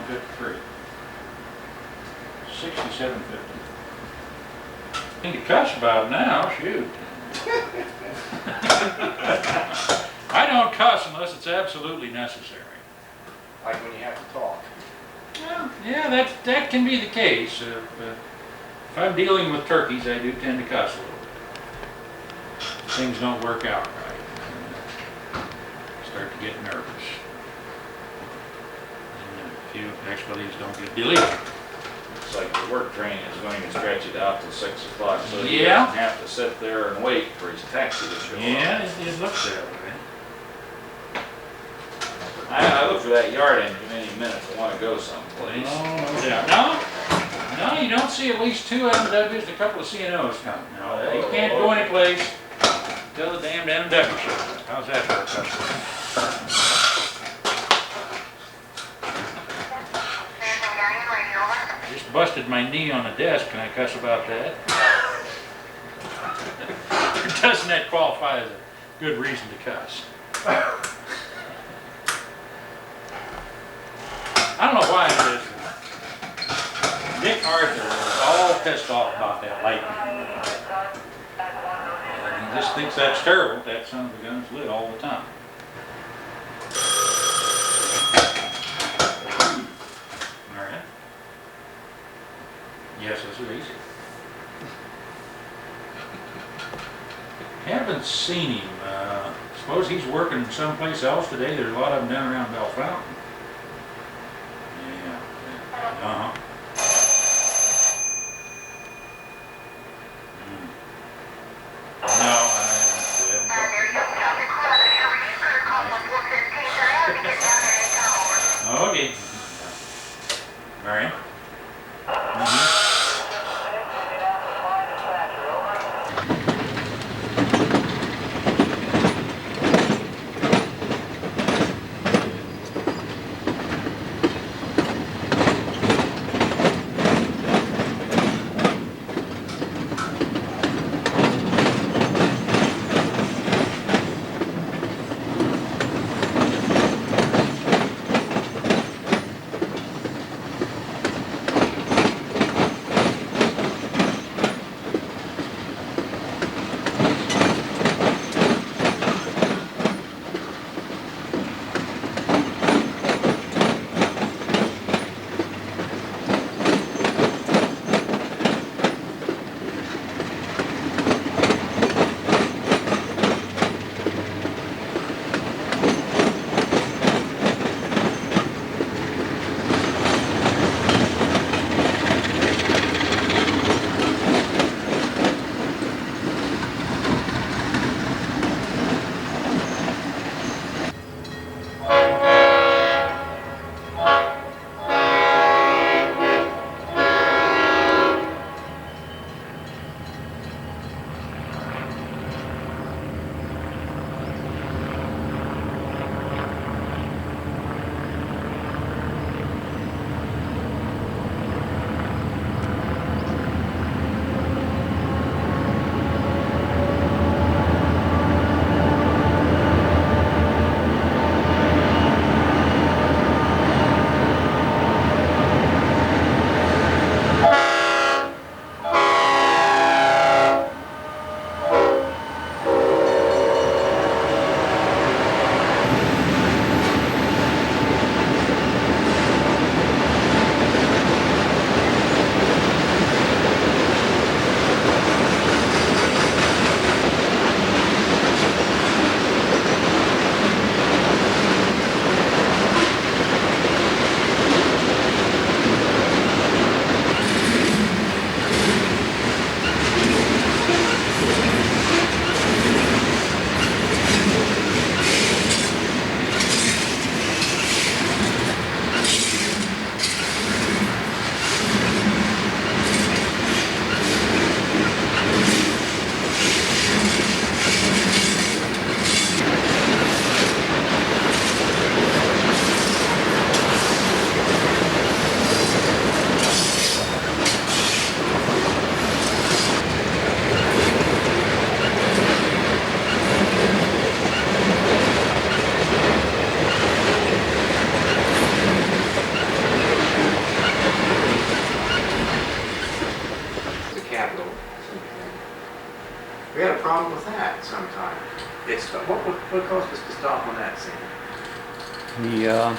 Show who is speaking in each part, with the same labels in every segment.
Speaker 1: $153. $67.50. Thing to cuss about now, shoot. I don't cuss unless it's absolutely necessary.
Speaker 2: Like when you have to talk.
Speaker 1: Well, yeah, that can be the case. If I'm dealing with turkeys, I do tend to cuss a little bit. Things don't work out right. Start to get nervous. And a few expletives don't get deleted.
Speaker 3: It's like the work train is going to stretch it out till 6 o'clock, so he
Speaker 1: Yeah.
Speaker 3: doesn't have to sit there and wait for his taxi to show up.
Speaker 1: Yeah, it looks that way.
Speaker 3: I look for that yard engine any minute I want to go someplace.
Speaker 1: No doubt. No, you don't see at least 2 MWs and a couple of CNOs coming. No, you can't go any place until the damned MW shows up. How's that for a customer? Just busted my knee on the desk. Can I cuss about that? Or doesn't that qualify as a good reason to cuss? I don't know why it is. Nick Arthur is all pissed off about that lightning. And he just thinks that's terrible. That son of a gun's lit all the time. Marion? Yes, this is easy. Haven't seen him. Suppose he's working someplace else today. There's a lot of them down around Bellefontaine. Uh-huh. No, I haven't. Okay. Marion?
Speaker 2: problem with that sometimes. It's, what caused us to stop on that, Sam?
Speaker 4: The,
Speaker 2: You know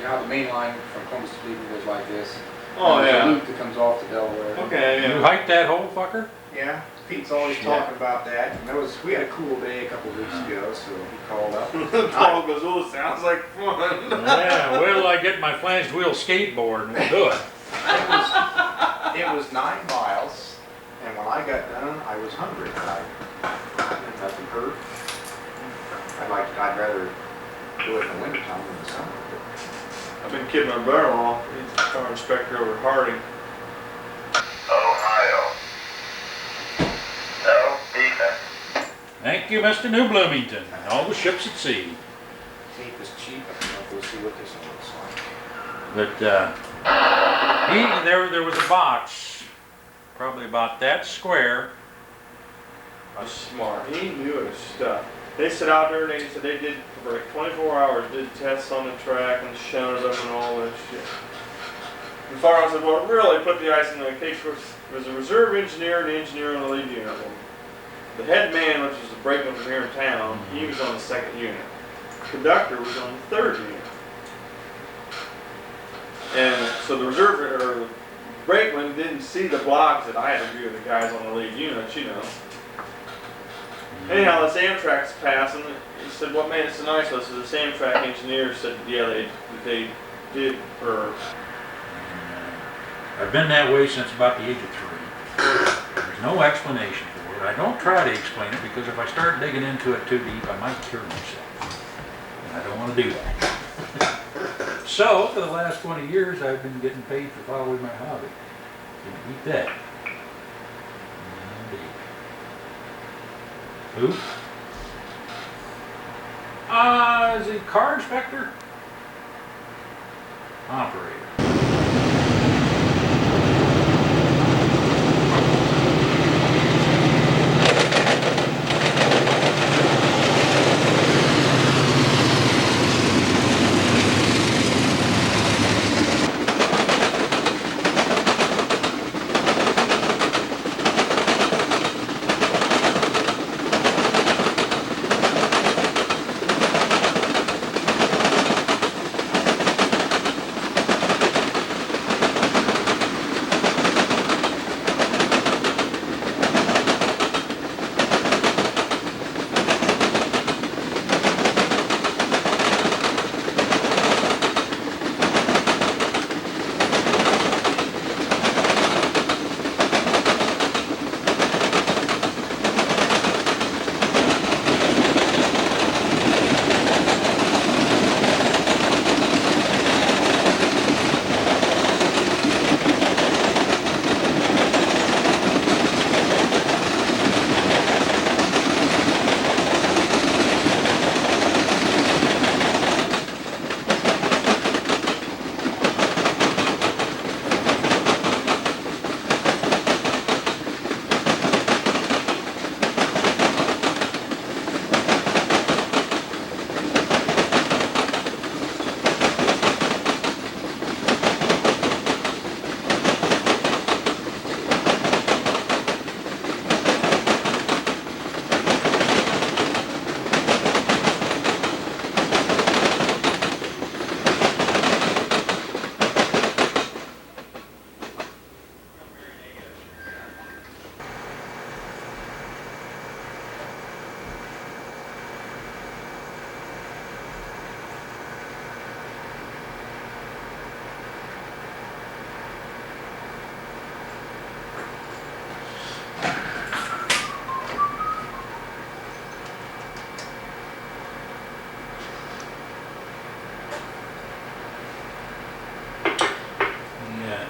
Speaker 2: how the main line from Columbus to Cleveland goes like this?
Speaker 5: Oh,
Speaker 2: There's
Speaker 5: yeah.
Speaker 2: a loop that comes off to Delaware.
Speaker 5: Okay,
Speaker 1: You
Speaker 5: yeah.
Speaker 1: hiked that whole fucker?
Speaker 2: Yeah, Pete's always talking about that. And we had a cool day a couple of weeks ago, so he called up.
Speaker 5: Paul goes, oh, sounds like fun.
Speaker 1: Yeah, wait till I get my flanged wheel skateboard and we'll do it.
Speaker 2: It was 9 miles, and when I got done, I was hungry. Nothing hurt. I'd rather do it in the wintertime than the summer.
Speaker 5: I've been kidding my brother-in-law. He's a car inspector over at Harding.
Speaker 6: Ohio. No defense.
Speaker 1: Thank you, Mr. New Bloomington, and all the ships at sea.
Speaker 2: Tape is cheap. I don't know if we'll see what this one looks like.
Speaker 1: But there was a box, probably about that square.
Speaker 5: He's smart. He knew his stuff. They sit out there and they said they did for like 24 hours, did tests on the track and showed them and all that shit. And Farrell said, well, really put the ice in the cake was a reserve engineer and the engineer on the lead unit. The head man, which was the brakeman from here in town, he was on the 2nd unit. The conductor was on the 3rd unit. And so the reserve or the brakeman didn't see the blocks that I had to do with the guys on the lead units, you know. Anyhow, this Amtrak's passing. He said, what made it so nice was this Amtrak engineer said, yeah, they did for...
Speaker 1: I've been that way since about the age of 3. There's no explanation for it. I don't try to explain it because if I start digging into it too deep, I might cure myself. And I don't want to do that. So, for the last 20 years, I've been getting paid for following my hobby. Didn't beat that. Indeed. Who? Is he car inspector? Operator.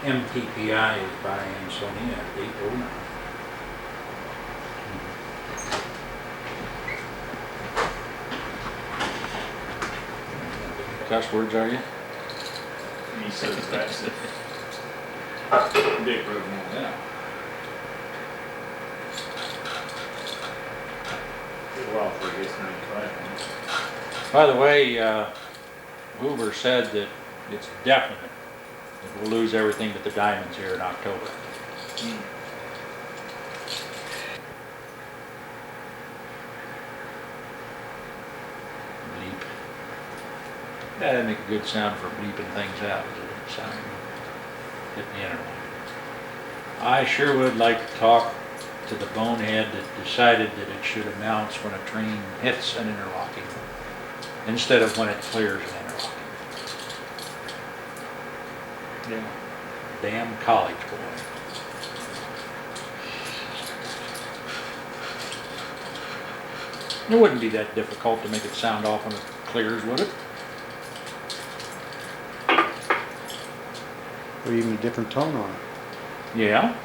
Speaker 1: MTPI is buying Sony at 809. Cuss words, are you?
Speaker 3: He says that's it. Big room, yeah. Well, for I guess 95.
Speaker 1: By the way, Hoover said that it's definite that we'll lose everything but the diamonds here in October. Yeah, they make a good sound for bleeping things out. Sound hit the interlock. I sure would like to talk to the bonehead that decided that it should announce when a train hits an interlocking instead of when it clears an interlocking.
Speaker 5: Yeah.
Speaker 1: Damn college boy. It wouldn't be that difficult to make it sound off when it clears, would it?
Speaker 4: Or even a different tone on it.
Speaker 1: Yeah.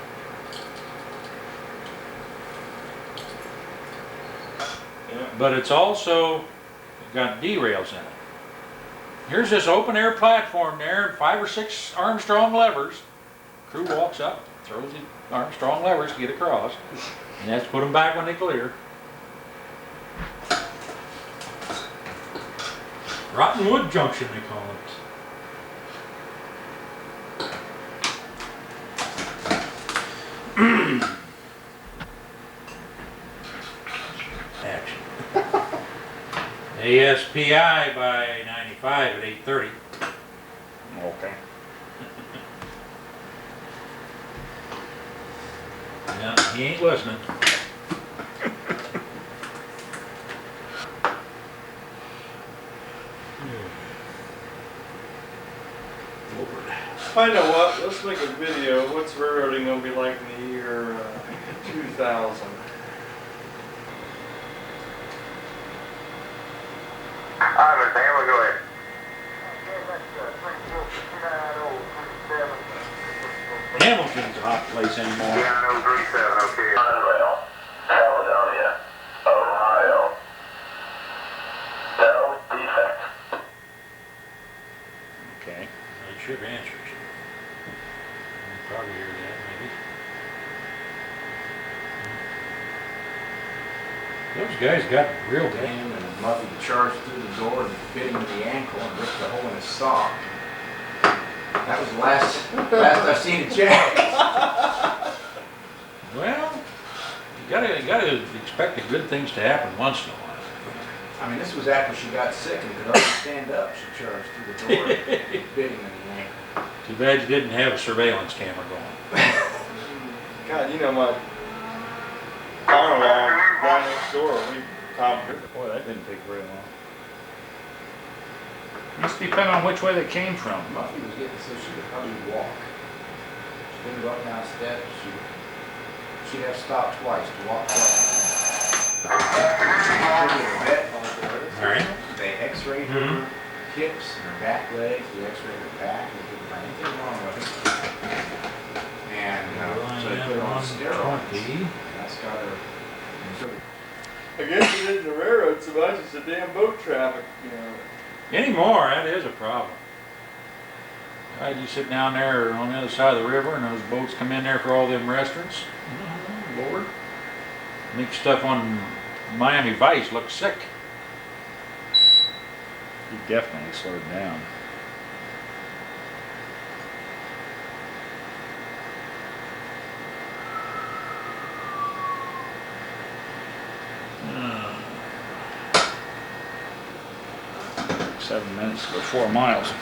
Speaker 5: Yeah.
Speaker 1: But it's also got derails in it. Here's this open air platform there and 5 or 6 Armstrong levers. Crew walks up, throws the Armstrong levers to get across, and that's put them back when they clear. Rotten Wood Junction, they call it. Action. ASPI by 95 at 8:30.
Speaker 3: Okay.
Speaker 1: Yeah, he ain't listening. Lord.
Speaker 5: I know what, let's make a video. What's railroading gonna be like in the year 2000?
Speaker 6: Alright, Dan, go ahead.
Speaker 1: Hamilton's a hot place anymore.
Speaker 6: Yeah, 37, okay. Conrail, Caledonia, Ohio. No defect.
Speaker 3: Okay.
Speaker 1: It should answer. You'll probably hear that, maybe. Those guys got real good.
Speaker 2: Came and Muffy charged through the door and bit him in the ankle and ripped a hole in his sock. That was the last I've seen of Jack.
Speaker 1: Well, you gotta expect the good things to happen once in a while.
Speaker 2: I mean, this was after she got sick and could hardly stand up. She charged through the door and bit him in the ankle.
Speaker 1: Too bad you didn't have a surveillance camera going.
Speaker 5: God, you know my Conrail guy next door, we talked.
Speaker 3: Boy, that didn't take very long. Must depend on which way they came from.
Speaker 2: Muffy was getting so she could probably walk. She couldn't go up down steps. She'd have to stop twice to walk twice.
Speaker 1: Alright.
Speaker 2: They x-rayed her hips and her back legs. They x-rayed her back. They couldn't find anything wrong with her. And so they put her on steroids. That's got her.
Speaker 5: I guess it isn't the railroad so much as the damn boat traffic, you know.
Speaker 1: Anymore, that is a problem. Right, you sit down there on the other side of the river and those boats come in there for all them restaurants. Oh, Lord. Make stuff on Miami Vice look sick.
Speaker 3: He definitely slowed down.
Speaker 1: Uh,
Speaker 3: 7 minutes to go 4 miles.